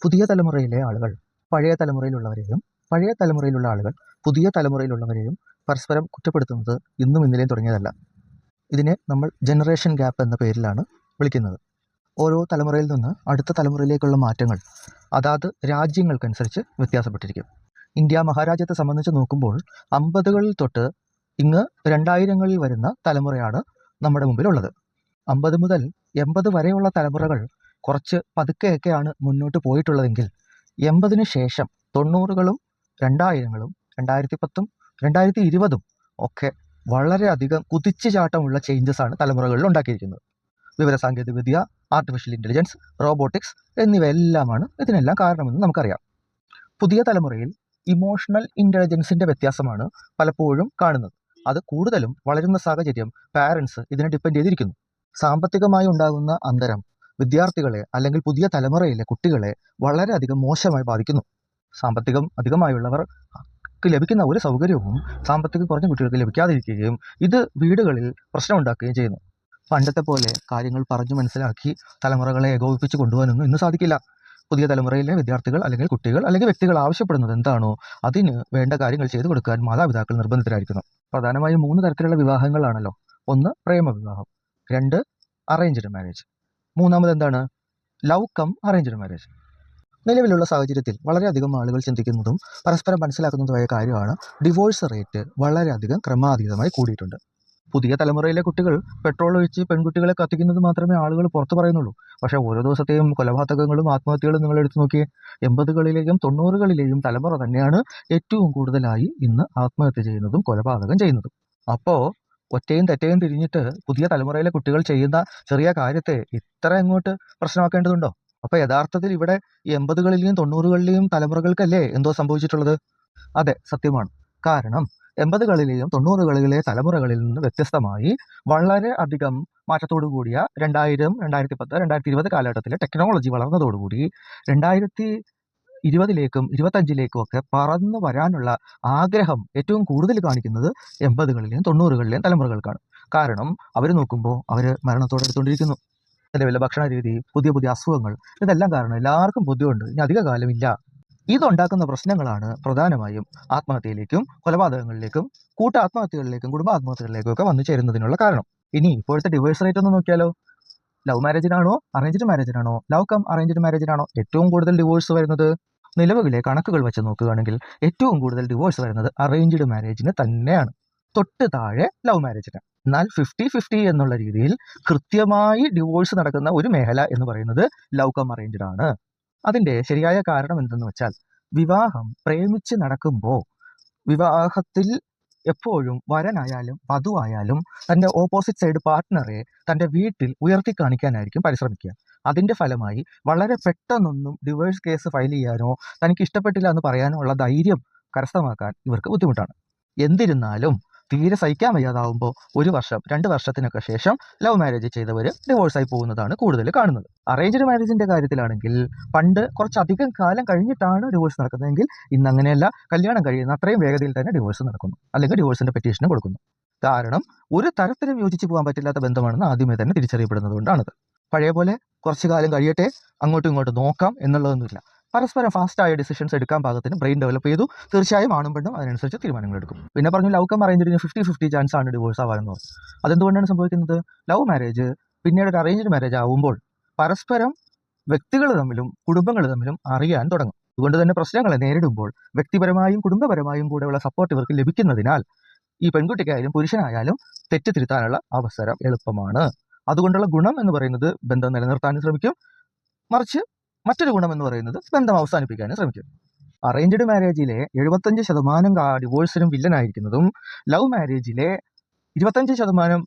പുതിയ തലമുറയിലെ ആളുകൾ പഴയ തലമുറയിലുള്ളവരെയും പഴയ തലമുറയിലുള്ള ആളുകൾ പുതിയ തലമുറയിലുള്ളവരെയും പരസ്പരം കുറ്റപ്പെടുത്തുന്നത് ഇന്നും ഇന്നലെയും തുടങ്ങിയതല്ല. ഇതിനെ നമ്മൾ ജനറേഷൻ ഗ്യാപ്പ് എന്ന പേരിലാണ് വിളിക്കുന്നത്. ഓരോ തലമുറയിൽ നിന്ന് അടുത്ത തലമുറയിലേക്കുള്ള മാറ്റങ്ങൾ അതാത് രാജ്യങ്ങൾക്കനുസരിച്ച് വ്യത്യാസപ്പെട്ടിരിക്കും. ഇന്ത്യ മഹാരാജ്യത്തെ സംബന്ധിച്ച് നോക്കുമ്പോൾ 50കളിൽ തൊട്ട് ഇങ്ങ് 2000ങ്ങളിൽ വരുന്ന തലമുറയാണ് നമ്മുടെ മുമ്പിലുള്ളത്. 50 മുതൽ 80 വരെയുള്ള തലമുറകൾ കുറച്ച് പതുക്കെയൊക്കെയാണ് മുന്നോട്ട് പോയിട്ടുള്ളതെങ്കിൽ 80-ന് ശേഷം 90കളും 2000ങ്ങളും 2010-ഉം 2020-ഉം ഒക്കെ വളരെയധികം കുതിച്ചുചാട്ടമുള്ള ചേഞ്ചസാണ് തലമുറകളിൽ ഉണ്ടാക്കിയിരിക്കുന്നത്. വിവരസാങ്കേതികവിദ്യ, ആർട്ടിഫിഷ്യൽ ഇൻ്റലിജൻസ്, റോബോട്ടിക്സ് എന്നിവയെല്ലാമാണ് ഇതിനെല്ലാം കാരണമെന്ന് നമുക്കറിയാം. പുതിയ തലമുറയിൽ ഇമോഷണൽ ഇൻ്റലിജൻസിൻ്റെ വ്യത്യാസമാണ് പലപ്പോഴും കാണുന്നത്. അത് കൂടുതലും വളരുന്ന സാഹചര്യം, പാരൻസ് ഇതിനെ ഡിപ്പെൻഡ് ചെയ്തിരിക്കുന്നു. സാമ്പത്തികമായി ഉണ്ടാകുന്ന അന്തരം വിദ്യാർത്ഥികളെ അല്ലെങ്കിൽ പുതിയ തലമുറയിലെ കുട്ടികളെ വളരെയധികം മോശമായി ബാധിക്കുന്നു. സാമ്പത്തികം അധികമായുള്ളവർക്ക് ലഭിക്കുന്ന ഒരു സൗകര്യവും സാമ്പത്തികം കുറഞ്ഞ കുട്ടികൾക്ക് ലഭിക്കാതിരിക്കുകയും ഇത് വീടുകളിൽ പ്രശ്നമുണ്ടാക്കുകയും ചെയ്യുന്നു. പണ്ടത്തെ പോലെ കാര്യങ്ങൾ പറഞ്ഞു മനസ്സിലാക്കി തലമുറകളെ ഏകോപിപ്പിച്ച് കൊണ്ടുപോകാനൊന്നും ഇന്ന് സാധിക്കില്ല. പുതിയ തലമുറയിലെ വിദ്യാർത്ഥികൾ അല്ലെങ്കിൽ കുട്ടികൾ അല്ലെങ്കിൽ വ്യക്തികൾ ആവശ്യപ്പെടുന്നത് എന്താണോ അതിന് വേണ്ട കാര്യങ്ങൾ ചെയ്തു കൊടുക്കാൻ മാതാപിതാക്കൾ നിർബന്ധിതരായിരിക്കുന്നു. പ്രധാനമായും 3 തരത്തിലുള്ള വിവാഹങ്ങളാണല്ലോ. 1 പ്രേമവിവാഹം, 2 അറേഞ്ച്ഡ് മാരേജ്, 3 എന്താണ് ലവ് കം അറേഞ്ച്ഡ് മാരേജ്. നിലവിലുള്ള സാഹചര്യത്തിൽ വളരെയധികം ആളുകൾ ചിന്തിക്കുന്നതും പരസ്പരം മനസ്സിലാക്കുന്നതുമായ കാര്യമാണ് ഡിവോഴ്സ് റേറ്റ് വളരെയധികം ക്രമാതീതമായി കൂടിയിട്ടുണ്ട്. പുതിയ തലമുറയിലെ കുട്ടികൾ പെട്രോൾ ഒഴിച്ച് പെൺകുട്ടികളെ കത്തിക്കുന്നത് മാത്രമേ ആളുകൾ പുറത്തു പറയുന്നുള്ളൂ. പക്ഷേ ഓരോ ദിവസത്തെയും കൊലപാതകങ്ങളും ആത്മഹത്യകളും നിങ്ങൾ എടുത്തു നോക്കിയേ. 80കളിലെയും 90കളിലെയും തലമുറ തന്നെയാണ് ഏറ്റവും കൂടുതലായി ഇന്ന് ആത്മഹത്യ ചെയ്യുന്നതും കൊലപാതകം ചെയ്യുന്നതും. അപ്പോൾ ഒറ്റയും തെറ്റയും തിരിഞ്ഞിട്ട് പുതിയ തലമുറയിലെ കുട്ടികൾ ചെയ്യുന്ന ചെറിയ കാര്യത്തെ ഇത്ര അങ്ങോട്ട് പ്രശ്നമാക്കേണ്ടതുണ്ടോ? അപ്പോൾ യഥാർത്ഥത്തിൽ ഇവിടെ 80കളിലെയും 90കളിലെയും തലമുറകൾക്കല്ലേ എന്തോ സംഭവിച്ചിട്ടുള്ളത്? അതെ, സത്യമാണ്. കാരണം 80കളിലെയും 90കളിലെ തലമുറകളിൽ നിന്ന് വ്യത്യസ്തമായി വളരെ അധികം മാറ്റത്തോടു കൂടിയ 2000, 2010, 2020 കാലഘട്ടത്തിലെ ടെക്നോളജി വളർന്നതോടുകൂടി 2020ലേക്കും 25ലേക്കും ഒക്കെ പറന്നു വരാനുള്ള ആഗ്രഹം ഏറ്റവും കൂടുതൽ കാണിക്കുന്നത് 80കളിലെയും 90കളിലെയും തലമുറകൾക്കാണ്. കാരണം അവർ നോക്കുമ്പോൾ അവർ മരണത്തോടെ എടുത്തുകൊണ്ടിരിക്കുന്നു. നിലവിലെ ഭക്ഷണ രീതി, പുതിയ പുതിയ അസുഖങ്ങൾ, ഇതെല്ലാം കാരണം എല്ലാവർക്കും ബുദ്ധിമുണ്ട്. ഇനി അധിക കാലമില്ല. ഇതുണ്ടാക്കുന്ന പ്രശ്നങ്ങളാണ് പ്രധാനമായും ആത്മഹത്യയിലേക്കും കൊലപാതകങ്ങളിലേക്കും കൂട്ട ആത്മഹത്യകളിലേക്കും കുടുംബ ആത്മഹത്യകളിലേക്കും ഒക്കെ വന്നു ചേരുന്നതിനുള്ള കാരണം. ഇനി ഇപ്പോഴത്തെ ഡിവോഴ്സ് റേറ്റ് ഒന്ന് നോക്കിയാലോ. ലവ് മാരേജിനാണോ അറേഞ്ച്ഡ് മാരേജിനാണോ ലവ് കം അറേഞ്ച്ഡ് മാരേജിനാണോ ഏറ്റവും കൂടുതൽ ഡിവോഴ്സ് വരുന്നത്? നിലവിലെ കണക്കുകൾ വെച്ച് നോക്കുകയാണെങ്കിൽ ഏറ്റവും കൂടുതൽ ഡിവോഴ്സ് വരുന്നത് അറേഞ്ച്ഡ് മാരേജിന് തന്നെയാണ്. തൊട്ട് താഴെ ലവ് മാരേജിന്. എന്നാൽ 50-50 എന്നുള്ള രീതിയിൽ കൃത്യമായി ഡിവോഴ്സ് നടക്കുന്ന ഒരു മേഖല എന്ന് പറയുന്നത് ലവ് കം അറേഞ്ച്ഡ് ആണ്. അതിൻ്റെ ശരിയായ കാരണം എന്തെന്ന് വെച്ചാൽ വിവാഹം പ്രേമിച്ച് നടക്കുമ്പോൾ വിവാഹത്തിൽ എപ്പോഴും വരനായാലും വധുവായാലും തൻ്റെ ഓപ്പോസിറ്റ് സൈഡ് പാർട്ട്ണറെ തൻ്റെ വീട്ടിൽ ഉയർത്തി കാണിക്കാനായിരിക്കും പരിശ്രമിക്കുക. അതിൻ്റെ ഫലമായി വളരെ പെട്ടെന്നൊന്നും ഡിവോഴ്സ് കേസ് ഫയൽ ചെയ്യാനോ തനിക്ക് ഇഷ്ടപ്പെട്ടില്ല എന്ന് പറയാനോ ഉള്ള ധൈര്യം കരസ്ഥമാക്കാൻ ഇവർക്ക് ബുദ്ധിമുട്ടാണ്. എന്നിരുന്നാലും തീരെ സഹിക്കാൻ വയ്യാതാവുമ്പോൾ 1 വർഷം 2 വർഷത്തിനൊക്കെ ശേഷം ലവ് മാരേജ് ചെയ്തവർ ഡിവോഴ്സായി പോകുന്നതാണ് കൂടുതൽ കാണുന്നത്. അറേഞ്ച്ഡ് മാരേജിൻ്റെ കാര്യത്തിലാണെങ്കിൽ പണ്ട് കുറച്ചധികം കാലം കഴിഞ്ഞിട്ടാണ് ഡിവോഴ്സ് നടക്കുന്നതെങ്കിൽ ഇന്ന് അങ്ങനെയല്ല. കല്യാണം കഴിയുന്ന അത്രയും വേഗതയിൽ തന്നെ ഡിവോഴ്സ് നടക്കുന്നു, അല്ലെങ്കിൽ ഡിവോഴ്സിൻ്റെ പെറ്റീഷന് കൊടുക്കുന്നു. കാരണം ഒരു തരത്തിലും യോജിച്ച് പോകാൻ പറ്റില്ലാത്ത ബന്ധമാണെന്ന് ആദ്യമേ തന്നെ തിരിച്ചറിയപ്പെടുന്നത് കൊണ്ടാണത്. പഴയ പോലെ കുറച്ച് കാലം കഴിയട്ടെ അങ്ങോട്ടും ഇങ്ങോട്ടും നോക്കാം എന്നുള്ളതൊന്നുമില്ല. പരസ്പരം ഫാസ്റ്റായ ഡിസിഷൻസ് എടുക്കാൻ പാകത്തിന് ബ്രെയിൻ ഡെവലപ്പ് ചെയ്തു. തീർച്ചയായും ആണും പെണ്ണും അതിനനുസരിച്ച് തീരുമാനങ്ങൾ എടുക്കും. പിന്നെ പറഞ്ഞു ലവ് കം അറേഞ്ച്ഡിന് 50-50 ചാൻസ് ആണ് ഡിവോഴ്സ് ആവാനെന്ന് പറഞ്ഞു. അതെന്തുകൊണ്ടാണ് സംഭവിക്കുന്നത്? ലവ് മാരേജ് പിന്നീട് ഒരു അറേഞ്ച്ഡ് മാരേജ് ആവുമ്പോൾ പരസ്പരം വ്യക്തികൾ തമ്മിലും കുടുംബങ്ങൾ തമ്മിലും അറിയാൻ തുടങ്ങും. അതുകൊണ്ട് തന്നെ പ്രശ്നങ്ങളെ നേരിടുമ്പോൾ വ്യക്തിപരമായും കുടുംബപരമായും കൂടെയുള്ള സപ്പോർട്ട് ഇവർക്ക് ലഭിക്കുന്നതിനാൽ ഈ പെൺകുട്ടിക്കായാലും പുരുഷനായാലും തെറ്റ് തിരുത്താനുള്ള അവസരം എളുപ്പമാണ്. അതുകൊണ്ടുള്ള ഗുണം എന്ന് പറയുന്നത് ബന്ധം നിലനിർത്താനും ശ്രമിക്കും, മറിച്ച് മറ്റൊരു ഗുണം എന്ന് പറയുന്നത് ബന്ധം അവസാനിപ്പിക്കാനും ശ്രമിക്കും. അറേഞ്ച്ഡ് മാരേജിലെ 75% ഡിവോഴ്സിനും വില്ലനായിരിക്കുന്നതും ലവ് മാരേജിലെ 25%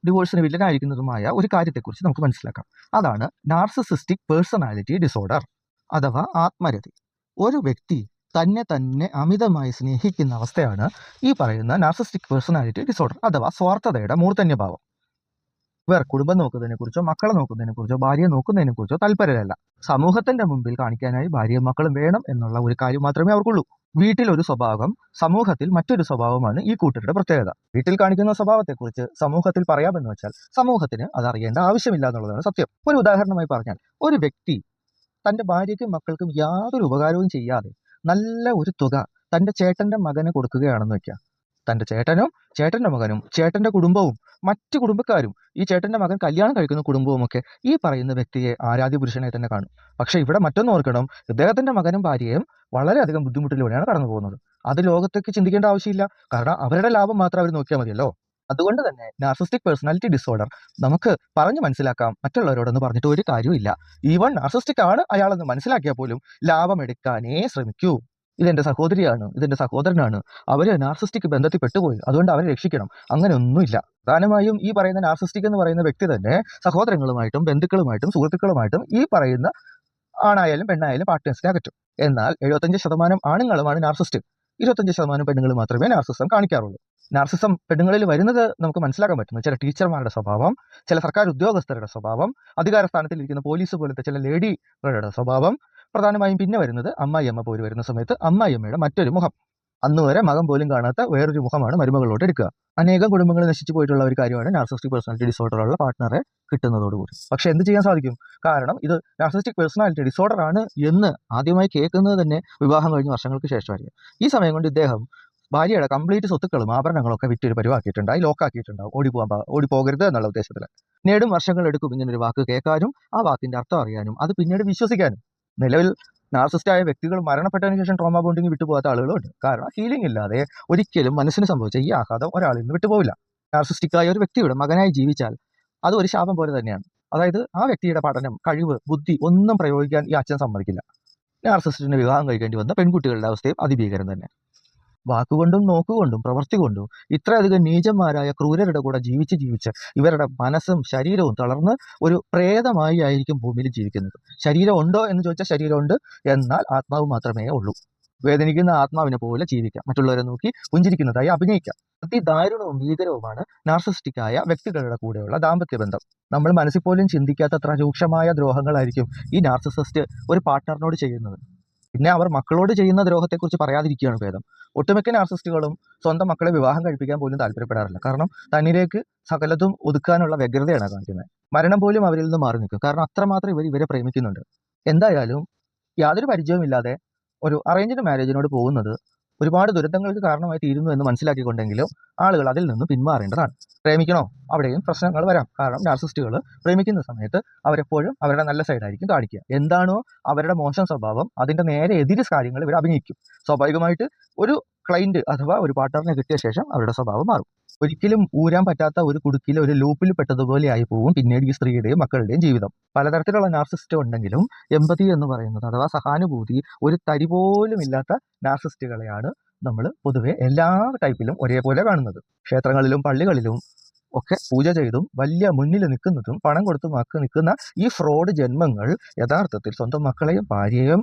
ഡിവോഴ്സിന് വില്ലനായിരിക്കുന്നതുമായ ഒരു കാര്യത്തെക്കുറിച്ച് നമുക്ക് മനസ്സിലാക്കാം. അതാണ് നാർസിസിസ്റ്റിക് പേഴ്സണാലിറ്റി ഡിസോർഡർ അഥവാ ആത്മരതി. ഒരു വ്യക്തി തന്നെ അമിതമായി സ്നേഹിക്കുന്ന അവസ്ഥയാണ് ഈ പറയുന്ന നാർസിസിസ്റ്റിക് പേഴ്സണാലിറ്റി ഡിസോർഡർ അഥവാ സ്വാർത്ഥതയുടെ മൂർധന്യഭാവം. ഇവർ കുടുംബം നോക്കുന്നതിനെക്കുറിച്ചോ മക്കളെ നോക്കുന്നതിനെക്കുറിച്ചോ ഭാര്യയെ നോക്കുന്നതിനെക്കുറിച്ചോ താല്പര്യമല്ല. സമൂഹത്തിന്റെ മുമ്പിൽ കാണിക്കാനായി ഭാര്യയും മക്കളും വേണം എന്നുള്ള ഒരു കാര്യം മാത്രമേ അവർക്കുള്ളൂ. വീട്ടിലൊരു സ്വഭാവം, സമൂഹത്തിൽ മറ്റൊരു സ്വഭാവമാണ് ഈ കൂട്ടരുടെ പ്രത്യേകത. വീട്ടിൽ കാണിക്കുന്ന സ്വഭാവത്തെക്കുറിച്ച് സമൂഹത്തിൽ പറയാമെന്ന് വെച്ചാൽ സമൂഹത്തിന് അത് അറിയേണ്ട ആവശ്യമില്ല എന്നുള്ളതാണ് സത്യം. ഒരു ഉദാഹരണമായി പറഞ്ഞാൽ, ഒരു വ്യക്തി തൻ്റെ ഭാര്യയ്ക്കും മക്കൾക്കും യാതൊരു ഉപകാരവും ചെയ്യാതെ നല്ല ഒരു തുക തൻ്റെ ചേട്ടൻ്റെ മകന് കൊടുക്കുകയാണെന്ന് വെക്കുക. തൻ്റെ ചേട്ടനും ചേട്ടൻ്റെ മകനും ചേട്ടൻ്റെ കുടുംബവും മറ്റു കുടുംബക്കാരും ഈ ചേട്ടൻ്റെ മകൻ കല്യാണം കഴിക്കുന്ന കുടുംബവും ഒക്കെ ഈ പറയുന്ന വ്യക്തിയെ ആരാധ്യ പുരുഷനെ തന്നെ കാണും. പക്ഷേ ഇവിടെ മറ്റൊന്ന് ഓർക്കണം, ഇദ്ദേഹത്തിൻ്റെ മകനും ഭാര്യയും വളരെയധികം ബുദ്ധിമുട്ടിലൂടെയാണ് കടന്നു പോകുന്നത്. അത് ലോകത്തേക്ക് ചിന്തിക്കേണ്ട ആവശ്യമില്ല, കാരണം അവരുടെ ലാഭം മാത്രം അവർ നോക്കിയാൽ മതിയല്ലോ. അതുകൊണ്ട് തന്നെ നാർസിസ്റ്റിക് പേഴ്സണാലിറ്റി ഡിസോർഡർ നമുക്ക് പറഞ്ഞു മനസ്സിലാക്കാം, മറ്റുള്ളവരോടൊന്ന് പറഞ്ഞിട്ട് ഒരു കാര്യമില്ല. ഈവൻ നാർസിസ്റ്റിക് ആണ് അയാളെന്ന് മനസ്സിലാക്കിയാൽ പോലും ലാഭം എടുക്കാനേ ശ്രമിക്കൂ. ഇതെന്റെ സഹോദരിയാണ്, ഇതെന്റെ സഹോദരനാണ്, അവര് നാർസിസ്റ്റിക് ബന്ധത്തിൽ പെട്ടുപോയി, അതുകൊണ്ട് അവരെ രക്ഷിക്കണം, അങ്ങനെ ഒന്നുമില്ല. പ്രധാനമായും ഈ പറയുന്ന നാർസിസ്റ്റിക് എന്ന് പറയുന്ന വ്യക്തി തന്നെ സഹോദരങ്ങളുമായിട്ടും ബന്ധുക്കളുമായിട്ടും സുഹൃത്തുക്കളുമായിട്ടും ഈ പറയുന്ന ആണായാലും പെണ്ണായാലും പാർട്ട്നേഴ്സിനെ അകറ്റും. എന്നാൽ 75% ആണുങ്ങളുമാണ് നാർസിസ്റ്റ്, 25% പെണ്ണുങ്ങൾ മാത്രമേ നാർസിസം കാണിക്കാറുള്ളൂ. നാർസിസം പെണ്ണുങ്ങളിൽ വരുന്നത് നമുക്ക് മനസ്സിലാക്കാൻ പറ്റുന്നു. ചില ടീച്ചർമാരുടെ സ്വഭാവം, ചില സർക്കാർ ഉദ്യോഗസ്ഥരുടെ സ്വഭാവം, അധികാര സ്ഥാനത്തിലിരിക്കുന്ന പോലീസ് പോലത്തെ ചില ലേഡികളുടെ സ്വഭാവം, പ്രധാനമായും പിന്നെ വരുന്നത് അമ്മായിയമ്മ പോര് വരുന്ന സമയത്ത് അമ്മായിയമ്മയുടെ മറ്റൊരു മുഖം, അന്ന് വരെ മകൻ പോലും കാണാത്ത വേറൊരു മുഖമാണ് മരുമകളോട് എടുക്കുക. അനേകം കുടുംബങ്ങൾ നശിച്ചു പോയിട്ടുള്ള ഒരു കാര്യമാണ് നാർസിസ്റ്റിക് പേഴ്സണാലിറ്റി ഡിസോർഡറുള്ള പാർട്ട്ണറെ കിട്ടുന്നതോടുകൂടി. പക്ഷെ എന്ത് ചെയ്യാൻ സാധിക്കും? കാരണം ഇത് നാർസിസ്റ്റിക് പേഴ്സണാലിറ്റി ഡിസോർഡർ ആണ് എന്ന് ആദ്യമായി കേൾക്കുന്നത് തന്നെ വിവാഹം കഴിഞ്ഞ വർഷങ്ങൾക്ക് ശേഷമായിരിക്കും. ഈ സമയം കൊണ്ട് ഇദ്ദേഹം ഭാര്യയുടെ കംപ്ലീറ്റ് സ്വത്തുക്കളും ആഭരണങ്ങളൊക്കെ വിറ്റൊരു പരിവാക്കിയിട്ടുണ്ടായി, ലോക്കാക്കിയിട്ടുണ്ടാവും, ഓടിപ്പോകരുത് എന്നുള്ള ഉദ്ദേശത്തിൽ. പിന്നീടും വർഷങ്ങൾ എടുക്കും ഇങ്ങനൊരു വാക്ക് കേൾക്കാനും ആ വാക്കിന്റെ അർത്ഥം അറിയാനും അത് പിന്നീട് വിശ്വസിക്കാനും. നിലവിൽ നാർസിസ്റ്റായ വ്യക്തികൾ മരണപ്പെട്ടതിന് ശേഷം ട്രോമ ബോണ്ടിങ് വിട്ടുപോകാത്ത ആളുകളുണ്ട്. കാരണം ഹീലിംഗ് ഇല്ലാതെ ഒരിക്കലും മനസ്സിന് സംഭവിച്ച ഈ ആഘാതം ഒരാളിൽ നിന്ന് വിട്ടുപോകില്ല. നാർസിസ്റ്റിക്കായ ഒരു വ്യക്തിയുടെ മകനായി ജീവിച്ചാൽ അത് ഒരു ശാപം പോലെ തന്നെയാണ്. അതായത് ആ വ്യക്തിയുടെ പഠനം, കഴിവ്, ബുദ്ധി ഒന്നും പ്രയോഗിക്കാൻ ഈ അച്ഛൻ സമ്മതിക്കില്ല. നാർസിസ്റ്റിന് വിവാഹം കഴിക്കേണ്ടി വന്ന പെൺകുട്ടികളുടെ അവസ്ഥയും അതിഭീകരം തന്നെ. വാക്കുകൊണ്ടും നോക്കുകൊണ്ടും പ്രവൃത്തി കൊണ്ടും ഇത്രയധികം നീചന്മാരായ ക്രൂരരുടെ കൂടെ ജീവിച്ച് ഇവരുടെ മനസ്സും ശരീരവും തളർന്ന് ഒരു പ്രേതമായി ആയിരിക്കും ഭൂമിയിൽ ജീവിക്കുന്നത്. ശരീരം ഉണ്ടോ എന്ന് ചോദിച്ചാൽ ശരീരമുണ്ട്, എന്നാൽ ആത്മാവ് മാത്രമേ ഉള്ളൂ. വേദനിക്കുന്ന ആത്മാവിനെ പോലെ ജീവിക്കാം, മറ്റുള്ളവരെ നോക്കി പുഞ്ചിരിക്കുന്നതായി അഭിനയിക്കാം. അതിദാരുണവും ഭീകരവുമാണ് നാർസിസ്റ്റിക്കായ വ്യക്തികളുടെ കൂടെയുള്ള ദാമ്പത്യ ബന്ധം. നമ്മൾ മനസ്സിൽ പോലും ചിന്തിക്കാത്തത്ര രൂക്ഷമായ ദ്രോഹങ്ങളായിരിക്കും ഈ നാർസിസിസ്റ്റ് ഒരു പാർട്ട്ണറിനോട് ചെയ്യുന്നത്. പിന്നെ അവർ മക്കളോട് ചെയ്യുന്ന ദ്രോഹത്തെക്കുറിച്ച് പറയാതിരിക്കുകയാണ് ഭേദം. ഒട്ടുമിക്ക നാർസിസ്റ്റുകളും സ്വന്തം മക്കളെ വിവാഹം കഴിപ്പിക്കാൻ പോലും താല്പര്യപ്പെടാറില്ല. കാരണം തന്നിലേക്ക് സകലതും ഒതുക്കാനുള്ള വ്യഗ്രതയാണ് കാണിക്കുന്നത്. മരണം പോലും അവരിൽ നിന്ന് മാറി നിൽക്കും, കാരണം അത്രമാത്രം ഇവരെ പ്രേമിക്കുന്നുണ്ട്. എന്തായാലും യാതൊരു പരിചയവുമില്ലാതെ ഒരു അറേഞ്ച്ഡ് മാരേജിനോട് പോകുന്നത് ഒരുപാട് ദുരന്തങ്ങൾക്ക് കാരണമായി തീരുന്നു എന്ന് മനസ്സിലാക്കിക്കൊണ്ടെങ്കിലും ആളുകൾ അതിൽ നിന്ന് പിന്മാറേണ്ടതാണ്. പ്രേമിക്കണോ? അവിടെയും പ്രശ്നങ്ങൾ വരാം. കാരണം നാർസിസ്റ്റുകൾ പ്രേമിക്കുന്ന സമയത്ത് അവരെപ്പോഴും അവരുടെ നല്ല സൈഡായിരിക്കും കാണിക്കുക. എന്താണോ അവരുടെ മോശം സ്വഭാവം അതിൻ്റെ നേരെ എതിര് കാര്യങ്ങൾ ഇവർ അഭിനയിക്കും. സ്വാഭാവികമായിട്ട് ഒരു ക്ലൈൻറ്റ് അഥവാ ഒരു പാർട്ട്ണറിനെ കിട്ടിയ ശേഷം അവരുടെ സ്വഭാവം മാറും. ഒരിക്കലും ഊരാൻ പറ്റാത്ത ഒരു കുടുക്കിൽ ഒരു ലൂപ്പിൽ പെട്ടതുപോലെ ആയി പോകും പിന്നീട് ഈ സ്ത്രീയുടെയും മക്കളുടെയും ജീവിതം. പലതരത്തിലുള്ള നാർസിസ്റ്റ് ഉണ്ടെങ്കിലും എമ്പതി എന്ന് പറയുന്നത് അഥവാ സഹാനുഭൂതി ഒരു തരി പോലും ഇല്ലാത്ത നാർസിസ്റ്റുകളെയാണ് നമ്മൾ പൊതുവെ എല്ലാ ടൈപ്പിലും ഒരേപോലെ കാണുന്നത്. ക്ഷേത്രങ്ങളിലും പള്ളികളിലും ഒക്കെ പൂജ ചെയ്തും വലിയ മുന്നിൽ നിൽക്കുന്നതും പണം കൊടുത്തും നിൽക്കുന്ന ഈ ഫ്രോഡ് ജന്മങ്ങൾ യഥാർത്ഥത്തിൽ സ്വന്തം മക്കളെയും ഭാര്യയെയും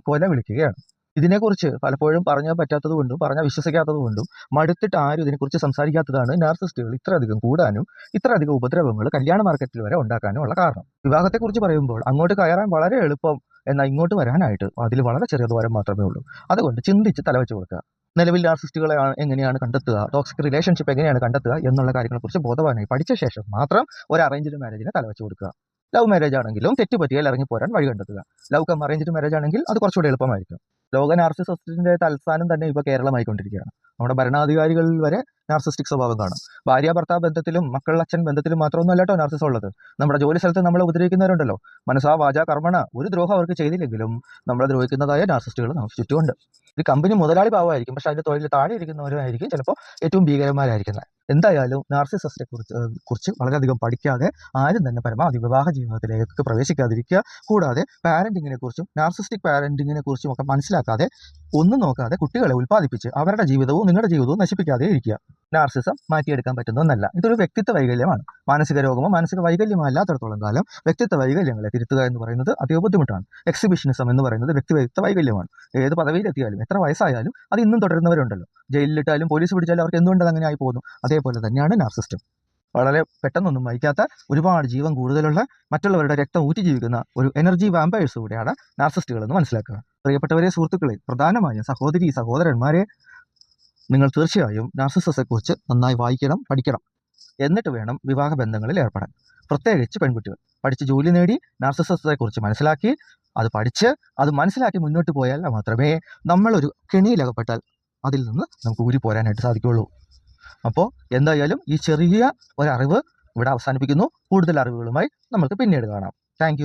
കൊല വിളിക്കുകയാണ്. ഇതിനെക്കുറിച്ച് പലപ്പോഴും പറഞ്ഞാൽ പറ്റാത്തത് കൊണ്ടും പറഞ്ഞാൽ വിശ്വസിക്കാത്തത് കൊണ്ടും മടുത്തിട്ട് ആരും ഇതിനെക്കുറിച്ച് സംസാരിക്കാത്തതാണ് നാർസിസ്റ്റുകൾ ഇത്രയധികം കൂടാനും ഇത്രയധികം ഉപദ്രവങ്ങൾ കല്യാണ മാർക്കറ്റിൽ വരെ ഉണ്ടാക്കാനും ഉള്ള കാരണം. വിവാഹത്തെക്കുറിച്ച് പറയുമ്പോൾ അങ്ങോട്ട് കയറാൻ വളരെ എളുപ്പം, എന്നാൽ ഇങ്ങോട്ട് വരാനായിട്ട് അതിൽ വളരെ ചെറിയ ദ്വാരം മാത്രമേ ഉള്ളൂ. അതുകൊണ്ട് ചിന്തിച്ച് തലവെച്ച് കൊടുക്കുക. നിലവിൽ നാർസിസ്റ്റുകളെ എങ്ങനെയാണ് കണ്ടെത്തുക, ടോക്സിക് റിലേഷൻഷിപ്പ് എങ്ങനെയാണ് കണ്ടെത്തുക എന്നുള്ള കാര്യങ്ങളെക്കുറിച്ച് ബോധവാനായി പഠിച്ച ശേഷം മാത്രം ഒരു അറേഞ്ച്ഡ് മാരേജിനെ തലവെച്ച് കൊടുക്കുക. ലവ് മാരേജ് ആണെങ്കിലും തെറ്റുപറ്റിയാൽ ഇറങ്ങിപ്പോരാൻ വഴി കണ്ടെത്തുക. ലവ് കം അറേഞ്ച്ഡ് മാരേജ് ആണെങ്കിൽ അത് കുറച്ചുകൂടി എളുപ്പമായിരിക്കും. ലോക നാർസിസത്തിന്റെ തലസ്ഥാനം തന്നെ ഇപ്പോൾ കേരളമായിക്കൊണ്ടിരിക്കുകയാണ്. നമ്മുടെ ഭരണാധികാരികളിൽ വരെ നാർസിസ്റ്റിക് സ്വഭാവം കാണാം. ഭാര്യ ഭർത്താവ് ബന്ധത്തിലും മക്കൾ അച്ഛൻ ബന്ധത്തിലും മാത്രമൊന്നും അല്ല കേട്ടോ നാർസിസം ഉള്ളത്. നമ്മുടെ ജോലി സ്ഥലത്ത് നമ്മളെ ഉപദ്രവിക്കുന്നവരുണ്ടല്ലോ, മനസ്സാ വാച കർമ്മണ ഒരു ദ്രോഹം അവർക്ക് ചെയ്തില്ലെങ്കിലും നമ്മളെ ദ്രോഹിക്കുന്നതായ നാർസിസ്റ്റുകൾ നമുക്ക് ചുറ്റുമുണ്ട്. ഒരു കമ്പനി മുതലാളി പാവമായിരിക്കും, പക്ഷെ അതിന്റെ തൊഴിൽ താഴെ ഇരിക്കുന്നവരുമായിരിക്കും ചിലപ്പോൾ ഏറ്റവും ഭീകരന്മാരായിരിക്കുന്നത്. എന്തായാലും നാർസിസത്തെ കുറിച്ച് വളരെയധികം പഠിക്കാതെ ആരും തന്നെ പരമാവധി വിവാഹ ജീവിതത്തിലേക്ക് പ്രവേശിക്കാതിരിക്കുക. കൂടാതെ പാരന്റിങ്ങിനെ കുറിച്ചും നാർസിസ്റ്റിക് പാരന്റിങ്ങിനെ കുറിച്ചും ഒക്കെ മനസ്സിലാക്കാതെ ഒന്നും നോക്കാതെ കുട്ടികളെ ഉൽപ്പാദിപ്പിച്ച് അവരുടെ ജീവിതവും നിങ്ങളുടെ ജീവിതവും നശിപ്പിക്കാതെ ഇരിക്കുക. നാർസിസം മാറ്റിയെടുക്കാൻ പറ്റുന്നതല്ല, ഇതൊരു വ്യക്തിത്വ വൈകല്യമാണ്. മാനസിക രോഗമോ മാനസിക വൈകല്യമോ അല്ലാത്തടത്തോളം കാലം വ്യക്തിത്വ വൈകല്യങ്ങളെ തിരുത്തുക എന്ന് പറയുന്നത് അധിക ബുദ്ധിമുട്ടാണ്. എക്സിബിഷനിസം എന്ന് പറയുന്നത് വ്യക്തിത്വ വൈകല്യമാണ്. ഏത് പദവിയിലെത്തിയാലും എത്ര വയസ്സായാലും അത് ഇന്നും തുടരുന്നവരുണ്ടല്ലോ. ജയിലിലിട്ടാലും പോലീസ് പിടിച്ചാലും അവർക്ക് എന്തുകൊണ്ട് അങ്ങനെ ആയി പോകുന്നു. അതേപോലെ തന്നെയാണ് നാർസിസ്റ്റും. വളരെ പെട്ടെന്നൊന്നും വഹിക്കാത്ത ഒരുപാട് ജീവൻ കൂടുതലുള്ള മറ്റുള്ളവരുടെ രക്തം ഊറ്റി ജീവിക്കുന്ന ഒരു എനർജി വാമ്പയേഴ്സ് കൂടെയാണ് നാർസിസ്റ്റുകളെന്ന് മനസ്സിലാക്കുക. പ്രിയപ്പെട്ടവരെ, സുഹൃത്തുക്കളെ, പ്രധാനമായും സഹോദരി സഹോദരന്മാരെ, നിങ്ങൾ തീർച്ചയായും നാർസിസത്തെക്കുറിച്ച് നന്നായി വായിക്കണം, പഠിക്കണം. എന്നിട്ട് വേണം വിവാഹ ബന്ധങ്ങളിൽ ഏർപ്പെടാൻ. പ്രത്യേകിച്ച് പെൺകുട്ടികൾ പഠിച്ച് ജോലി നേടി നാർസിസത്തെക്കുറിച്ച് മനസ്സിലാക്കി അത് മനസ്സിലാക്കി മുന്നോട്ട് പോയാൽ മാത്രമേ നമ്മളൊരു കെണിയിലകപ്പെട്ടാൽ അതിൽ നിന്ന് നമുക്ക് ഊരി പോരാനായിട്ട് സാധിക്കുകയുള്ളൂ. അപ്പോൾ എന്തായാലും ഈ ചെറിയ ഒരറിവ് ഇവിടെ അവസാനിപ്പിക്കുന്നു. കൂടുതൽ അറിവുകളുമായി നമുക്ക് പിന്നീട് കാണാം. താങ്ക്